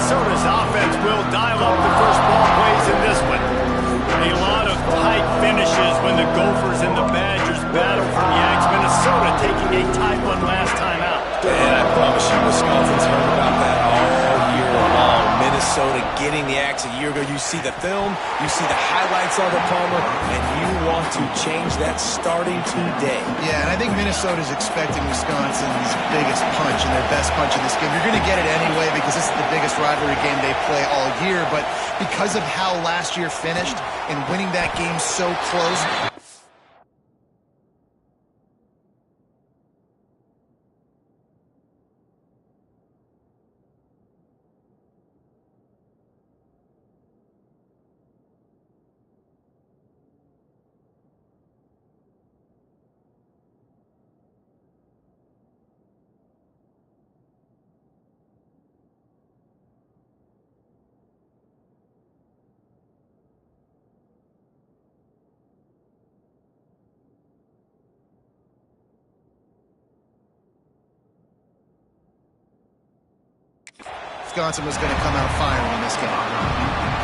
Minnesota's offense will dial up the first ball plays in this one. A lot of tight finishes when the Gophers and the Badgers battle for the Yags. Minnesota taking a tight one last time out. And I promise you, Wisconsin's heard about that all year long. Minnesota getting the axe a year ago. You see the film, you see the highlights of it, Palmer, and you want to change that starting today. Yeah, and I think Minnesota's expecting Wisconsin's biggest punch and their best punch in this game. You're going to get it anyway because this is the biggest rivalry game they play all year. But because of how last year finished and winning that game so close, Wisconsin was going to come out firing in this game.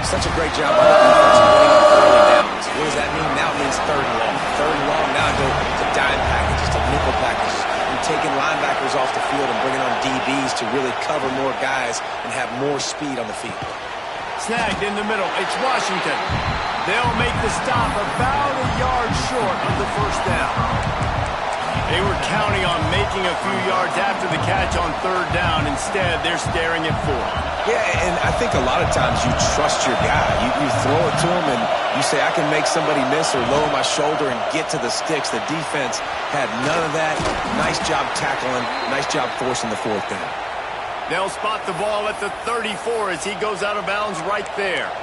Such a great job by the defense winning on early downs. What does that mean? Now it means third and long. Third and long, now go to dime packages, to nickel packages. You're taking linebackers off the field and bringing on DBs to really cover more guys and have more speed on the field. Snagged in the middle. It's Washington. They'll make the stop about a yard short of the first down. They were counting on making a few yards after the catch on third down. Instead, they're staring at 4. Yeah, and I think a lot of times you trust your guy. You throw it to him and you say, I can make somebody miss or lower my shoulder and get to the sticks. The defense had none of that. Nice job tackling. Nice job forcing the fourth down. They'll spot the ball at the 34 as he goes out of bounds right there.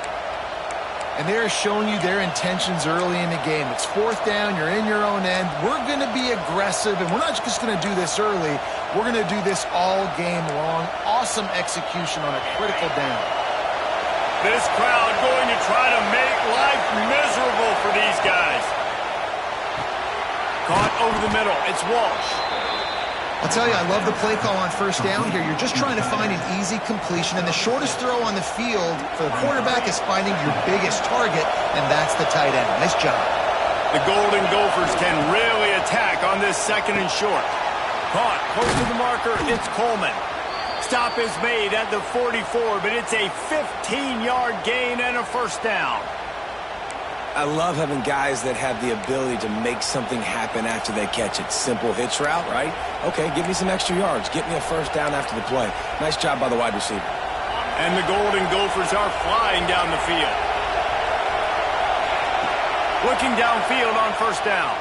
And they're showing you their intentions early in the game. It's fourth down. You're in your own end. We're going to be aggressive, and we're not just going to do this early. We're going to do this all game long. Awesome execution on a critical down. This crowd going to try to make life miserable for these guys. Caught over the middle. It's Walsh. I'll tell you, I love the play call on first down here. You're just trying to find an easy completion, and the shortest throw on the field for the quarterback is finding your biggest target, and that's the tight end. Nice job. The Golden Gophers can really attack on this second and short. Caught close to the marker. It's Coleman. Stop is made at the 44, but it's a 15-yard gain and a first down. I love having guys that have the ability to make something happen after they catch it. Simple hitch route, right? Okay, give me some extra yards. Get me a first down after the play. Nice job by the wide receiver. And the Golden Gophers are flying down the field. Looking downfield on first down.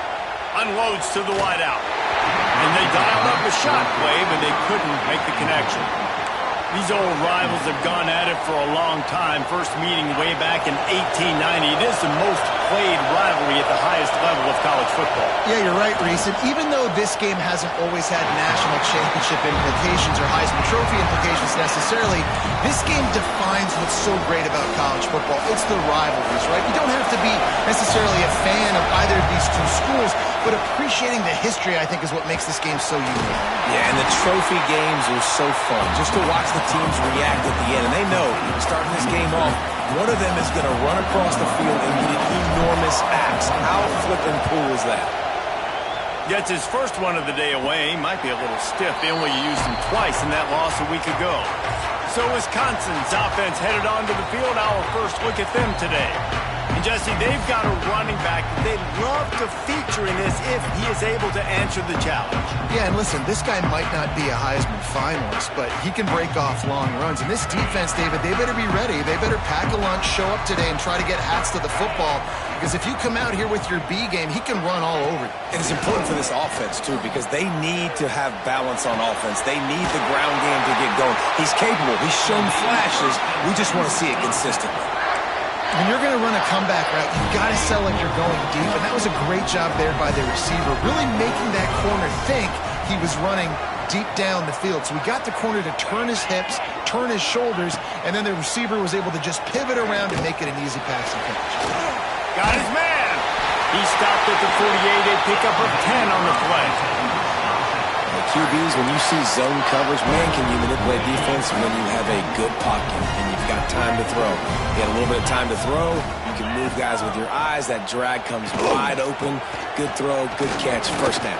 Unloads to the wideout. And they dialed up a shot play, but they couldn't make the connection. These old rivals have gone at it for a long time. First meeting way back in 1890. It is the most played rivalry at the highest level of college football. Yeah, you're right, Reese. And even though this game hasn't always had national championship implications or Heisman Trophy implications necessarily, this game defines what's so great about college football. It's the rivalries, right? You don't have to be necessarily a fan of either of these two schools, but appreciating the history, I think, is what makes this game so unique. Yeah, and the trophy games are so fun. Just to watch the teams react at the end. And they know, starting this game off, one of them is going to run across the field and get an enormous axe. How flippin' cool is that? Gets his first one of the day away. Might be a little stiff. They only used him twice in that loss a week ago. So Wisconsin's offense headed onto the field. Our first look at them today. And Jesse, they've got a running back that they'd love to feature in this if he is able to answer the challenge. Yeah, and listen, this guy might not be a Heisman finalist, but he can break off long runs. And this defense, David, they better be ready. They better pack a lunch, show up today, and try to get hats to the football. Because if you come out here with your B game, he can run all over you. And it's important for this offense, too, because they need to have balance on offense. They need the ground game to get going. He's capable. He's shown flashes. We just want to see it consistently. When you're going to run a comeback route, you've got to sell like you're going deep, and that was a great job there by the receiver, really making that corner think he was running deep down the field. So we got the corner to turn his hips, turn his shoulders, and then the receiver was able to just pivot around and make it an easy pass and catch. Got his man. He stopped at the 48, a pickup of 10 on the play. QBs, when you see zone coverage, man, can you manipulate defense when you have a good pocket and you've got time to throw. You had a little bit of time to throw. You can move guys with your eyes. That drag comes wide open. Good throw, good catch, first down.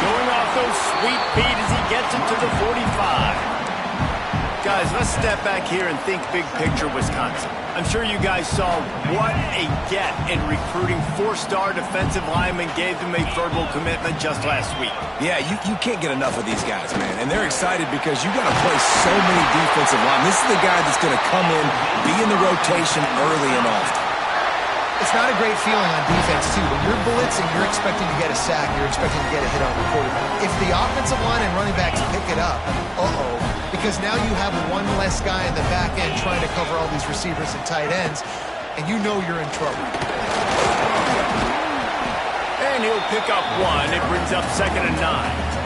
Showing off those sweet feet as he gets it to the 45. Guys, let's step back here and think big picture Wisconsin. I'm sure you guys saw what a get in recruiting four-star defensive linemen gave them a verbal commitment just last week. Yeah, you can't get enough of these guys, man. And they're excited because you got to play so many defensive linemen. This is the guy that's going to come in, be in the rotation early and often. It's not a great feeling on defense, too. When you're blitzing, you're expecting to get a sack. You're expecting to get a hit on the quarterback. If the offensive line and running backs pick it up, because now you have one less guy in the back end trying to cover all these receivers and tight ends, and you know you're in trouble. And he'll pick up one. It brings up 2nd and 9.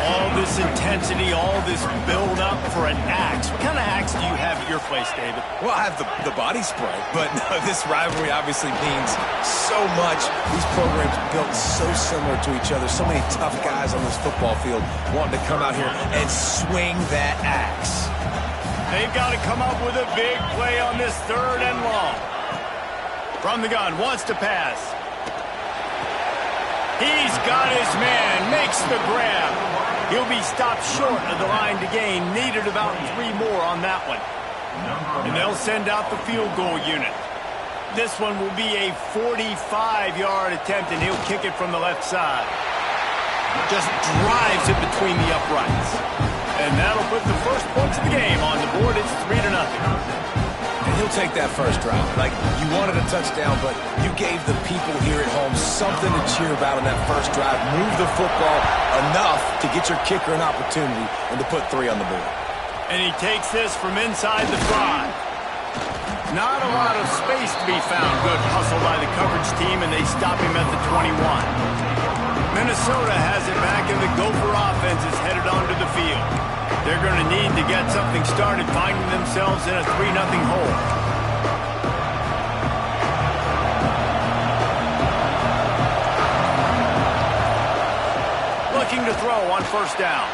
All this intensity, all this build-up for an axe. What kind of axe do you have at your place, David? Well, I have the body spray, but no, this rivalry obviously means so much. These programs built so similar to each other. So many tough guys on this football field wanting to come out here and swing that axe. They've got to come up with a big play on this 3rd and long. From the gun, wants to pass. He's got his man, makes the grab. He'll be stopped short of the line to gain. Needed about 3 more on that one. And they'll send out the field goal unit. This one will be a 45-yard attempt, and he'll kick it from the left side. Just drives it between the uprights. And that'll put the first points of the game on the board. It's 3-0. And he'll take that first drive. Like, you wanted a touchdown, but you gave the people here at home something to cheer about in that first drive. Move the football enough to get your kicker an opportunity and to put 3 on the board. And he takes this from inside the 5. Not a lot of space to be found. Good hustle by the coverage team, and they stop him at the 21. Minnesota has it back, and the Gopher offense is headed onto the field. They're going to need to get something started, finding themselves in a 3-0 hole. Looking to throw on 1st down.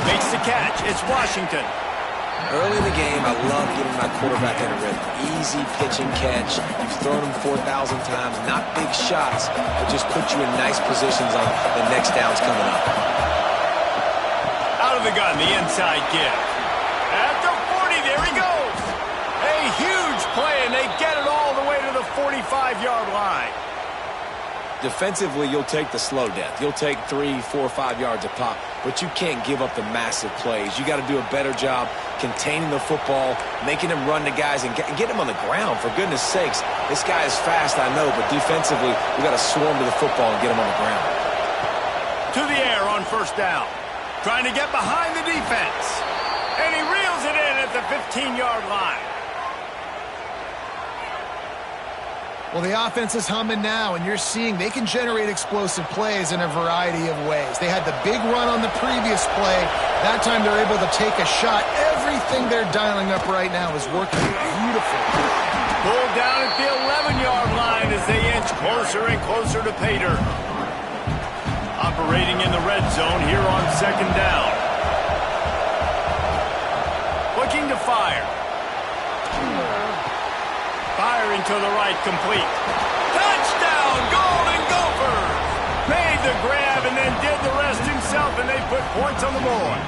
Makes the catch. It's Washington. Early in the game, I love getting my quarterback in a rhythm. Easy pitch and catch. You've thrown him 4,000 times. Not big shots, but just put you in nice positions on the next downs coming up. Out of the gun, the inside give. At the 40, there he goes. A huge play, and they get it all the way to the 45-yard line. Defensively, you'll take the slow death. You'll take 3, 4, 5 yards a pop, but you can't give up the massive plays. You got to do a better job containing the football, making him run to guys, and get him on the ground. For goodness sakes, this guy is fast, I know, but defensively, we got to swarm to the football and get him on the ground. To the air on 1st down. Trying to get behind the defense. And he reels it in at the 15-yard line. Well, the offense is humming now, and you're seeing they can generate explosive plays in a variety of ways. They had the big run on the previous play. That time they're able to take a shot. Everything they're dialing up right now is working beautifully. Pulled down at the 11-yard line as they inch closer and closer to pay dirt. Operating in the red zone here on 2nd down. Looking to fire. Firing to the right, complete. Touchdown, Golden Gophers! Made the grab and then did the rest himself, and they put points on the board.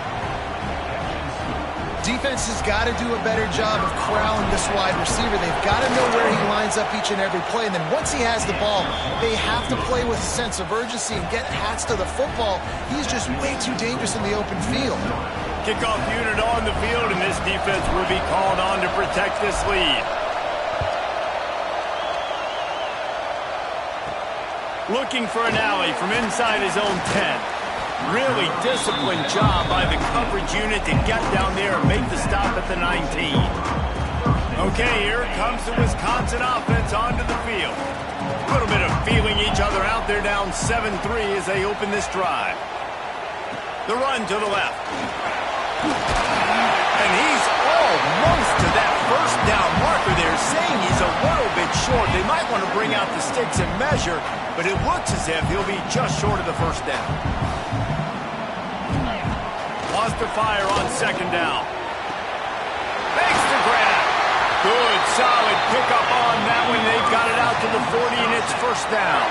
Defense has got to do a better job of corralling this wide receiver. They've got to know where he lines up each and every play. And then once he has the ball, they have to play with a sense of urgency and get hats to the football. He's just way too dangerous in the open field. Kickoff unit on the field, and this defense will be called on to protect this lead. Looking for an alley from inside his own 10. Really disciplined job by the coverage unit to get down there and make the stop at the 19. Okay, here comes the Wisconsin offense onto the field. A little bit of feeling each other out there, down 7-3 as they open this drive. The run to the left. And he's almost to that 1st down marker there, saying he's a little bit short. They might want to bring out the sticks and measure, but it looks as if he'll be just short of the first down. Lost to fire on second down. Makes the grab. Good, solid pickup on that one. They've got it out to the 40, and it's first down.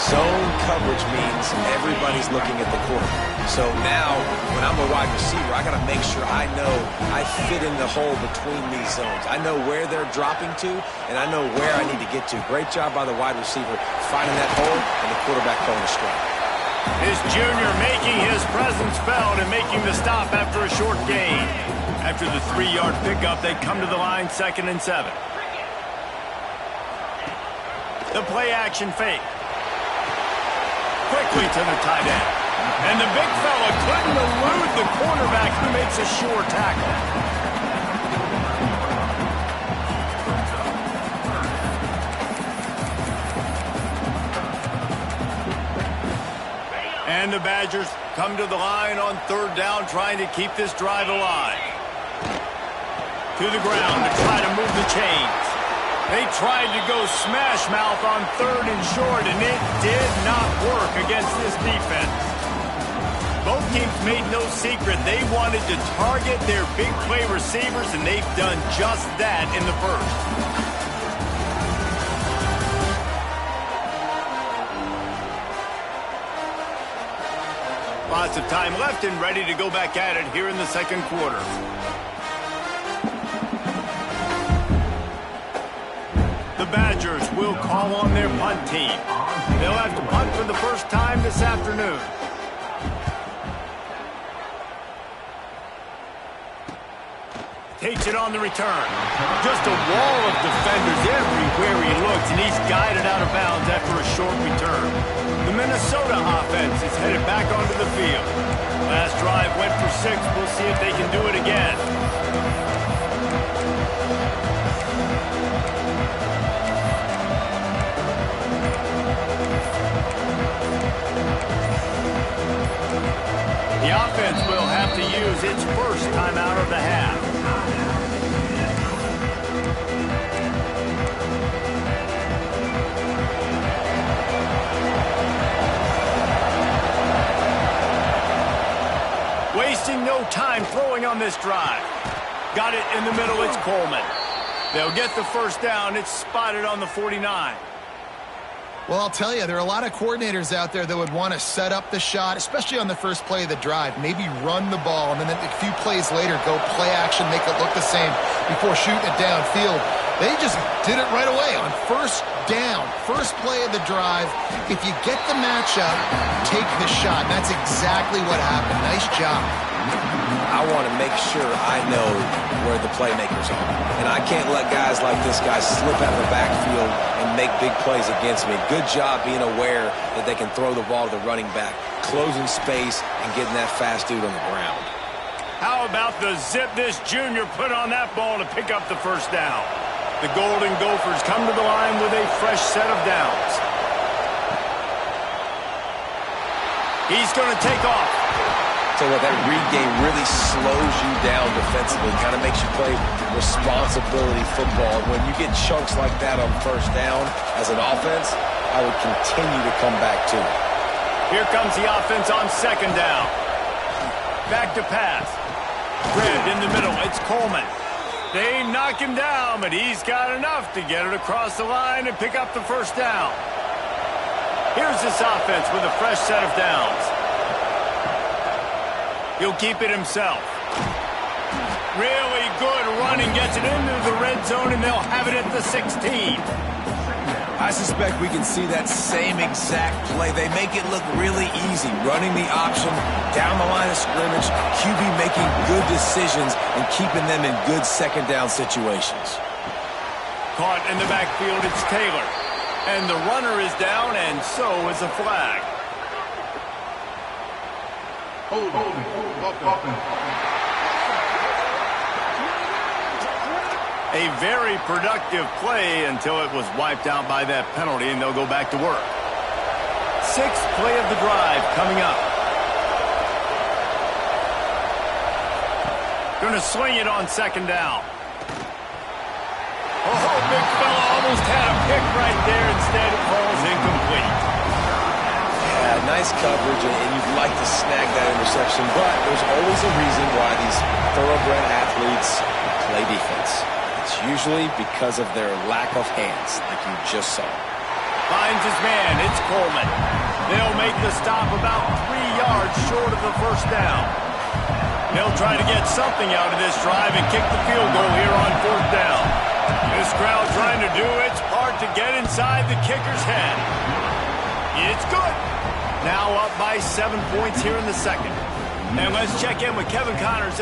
Zone coverage means everybody's looking at the quarterback. So now, when I'm a wide receiver, I got to make sure I know I fit in the hole between these zones. I know where they're dropping to, and I know where I need to get to. Great job by the wide receiver finding that hole, and the quarterback throwing a strike. This junior making his presence felt and making the stop after a short gain. After the 3-yard pickup, they come to the line, 2nd and 7. The play action fake. Quickly to the tight end. And the big fella couldn't elude the cornerback who makes a sure tackle. And the Badgers come to the line on 3rd down, trying to keep this drive alive. To the ground to try to move the chains. They tried to go smash mouth on 3rd and short, and it did not work against this defense. Both teams made no secret they wanted to target their big play receivers, and they've done just that in the first. Lots of time left and ready to go back at it here in the second quarter. The Badgers will call on their punt team. They'll have to punt for the first time this afternoon. Takes it on the return. Just a wall of defenders everywhere he looks, and he's guided out of bounds after a short return. The Minnesota offense is headed back onto the field. Last drive went for 6. We'll see if they can do it again. The offense will have to use its first timeout of the half. Wasting no time throwing on this drive. Got it in the middle, it's Coleman. They'll get the first down. It's spotted on the 49. Well, I'll tell you, there are a lot of coordinators out there that would want to set up the shot, especially on the first play of the drive. Maybe run the ball, and then a few plays later, go play action, make it look the same before shooting it downfield. They just did it right away on first down, first play of the drive. If you get the matchup, take the shot. And that's exactly what happened. Nice job. I want to make sure I know where the playmakers are. And I can't let guys like this guy slip out of the backfield and make big plays against me. Good job being aware that they can throw the ball to the running back, closing space, and getting that fast dude on the ground. How about the zip this junior put on that ball to pick up the first down? The Golden Gophers come to the line with a fresh set of downs. He's going to take off. So what, that read game really slows you down defensively, kind of makes you play responsibility football. When you get chunks like that on first down as an offense, I would continue to come back to it. Here comes the offense on second down. Back to pass. Grabbed in the middle. It's Coleman. They knock him down, but he's got enough to get it across the line and pick up the first down. Here's this offense with a fresh set of downs. He'll keep it himself. Really good running, gets it into the red zone, and they'll have it at the 16. I suspect we can see that same exact play. They make it look really easy, running the option down the line of scrimmage, QB making good decisions and keeping them in good second down situations. Caught in the backfield, it's Taylor. And the runner is down, and so is a flag. A very productive play until it was wiped out by that penalty, and they'll go back to work. Sixth play of the drive coming up. Going to swing it on second down. Oh, big fella almost had a pick right there. Instead, it falls incomplete. Yeah, nice coverage, and you'd like to snag that interception, but there's always a reason why these thoroughbred athletes play defense. It's usually because of their lack of hands, like you just saw. Finds his man. It's Coleman. They'll make the stop about 3 yards short of the first down. They'll try to get something out of this drive and kick the field goal here on 4th down. This crowd trying to do its part to get inside the kicker's head. It's good. Now up by 7 points here in the second. And let's check in with Kevin Connors.